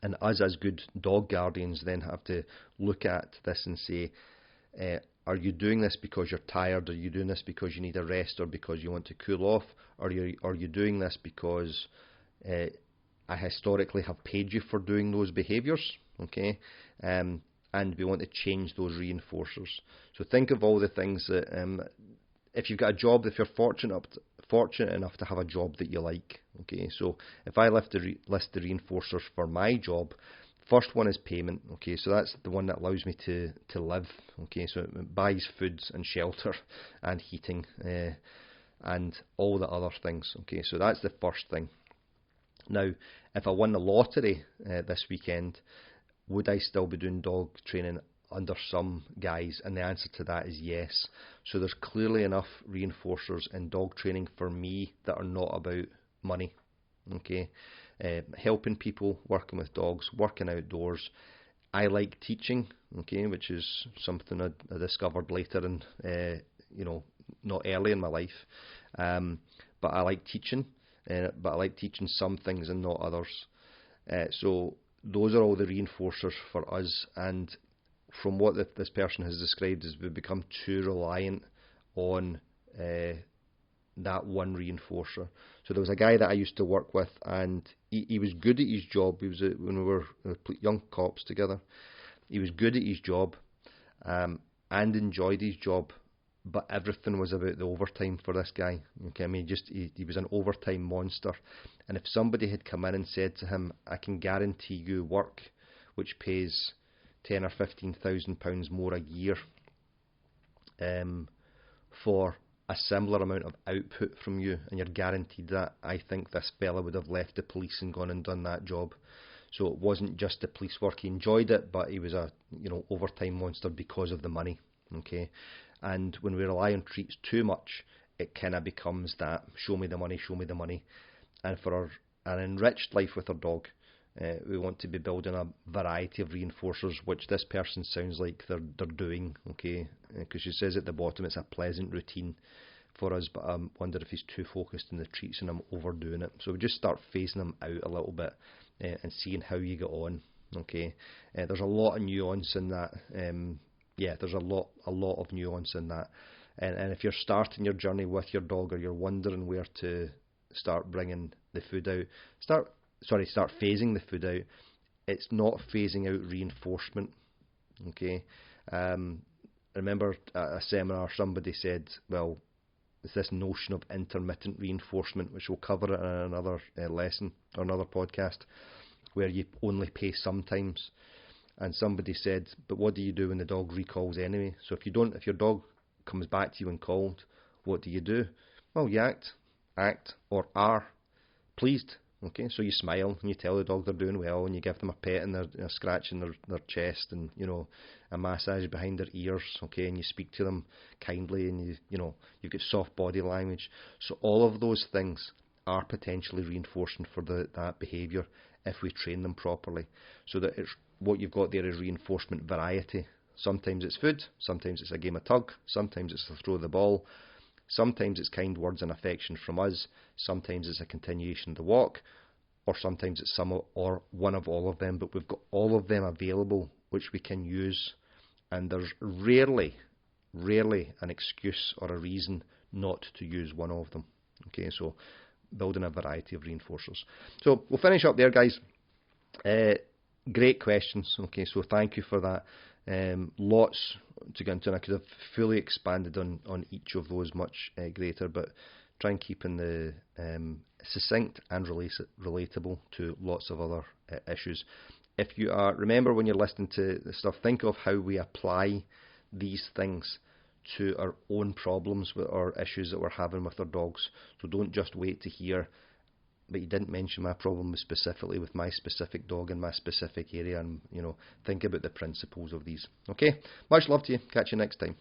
And us as good dog guardians then have to look at this and say, are you doing this because you're tired? Are you doing this because you need a rest or because you want to cool off? Or are you doing this because I historically have paid you for doing those behaviours? Okay, and we want to change those reinforcers. So think of all the things that, if you've got a job, if you're fortunate enough to have a job that you like. Okay, so if I list the reinforcers for my job, first one is payment. Okay, so that's the one that allows me to live. Okay, so it buys food and shelter and heating and all the other things. Okay, so that's the first thing. Now, if I won the lottery this weekend, would I still be doing dog training under some guise? And the answer to that is yes. So there's clearly enough reinforcers in dog training for me that are not about money. Okay, helping people, working with dogs, working outdoors. I like teaching. Okay, which is something I discovered later in, not early in my life. But I like teaching. But I like teaching some things and not others. So those are all the reinforcers for us, and from what this person has described is we've become too reliant on that one reinforcer. So there was a guy that I used to work with, and he was good at his job. He was when we were young cops together. He was good at his job and enjoyed his job, but everything was about the overtime for this guy. Okay, I mean, he was an overtime monster. And if somebody had come in and said to him, "I can guarantee you work, which pays £10,000 or £15,000 more a year, for a similar amount of output from you, and you're guaranteed that," I think this fella would have left the police and gone and done that job. So it wasn't just the police work; he enjoyed it, but he was a overtime monster because of the money. Okay. And when we rely on treats too much, it kind of becomes that show me the money, show me the money. And for an enriched life with our dog, we want to be building a variety of reinforcers, which this person sounds like they're doing. Okay, because she says at the bottom it's a pleasant routine for us, but I wonder if he's too focused on the treats and I'm overdoing it. So we just start phasing them out a little bit and seeing how you get on. Okay, there's a lot of nuance in that. There's a lot of nuance in that, and if you're starting your journey with your dog, or you're wondering where to start bringing the food out, start phasing the food out. It's not phasing out reinforcement. Okay, I remember at a seminar somebody said, well, it's this notion of intermittent reinforcement, which we'll cover in another lesson or another podcast, where you only pay sometimes. And somebody said, but what do you do when the dog recalls anyway? So if your dog comes back to you and called, what do you do? Well, you act or are pleased. Okay, so you smile and you tell the dog they're doing well, and you give them a pet and they're scratching their chest, and a massage behind their ears. Okay, and you speak to them kindly, and you've got soft body language. So all of those things are potentially reinforcing for that behaviour if we train them properly. So that what you've got there is reinforcement variety. Sometimes it's food, sometimes it's a game of tug, sometimes it's to throw the ball, sometimes it's kind words and affection from us, sometimes it's a continuation of the walk, or sometimes it's some or one of all of them, but we've got all of them available which we can use, and there's rarely an excuse or a reason not to use one of them. Okay, so building a variety of reinforcers. So we'll finish up there, guys. Great questions. Okay, so thank you for that. Lots to get into, and I could have fully expanded on each of those much greater, but try and keep in the succinct and relatable to lots of other issues. If you are, remember when you're listening to this stuff, think of how we apply these things to our own problems with our issues that we're having with our dogs. So don't just wait to hear, but you didn't mention my problem specifically with my specific dog in my specific area, and think about the principles of these. Okay, much love to you. Catch you next time.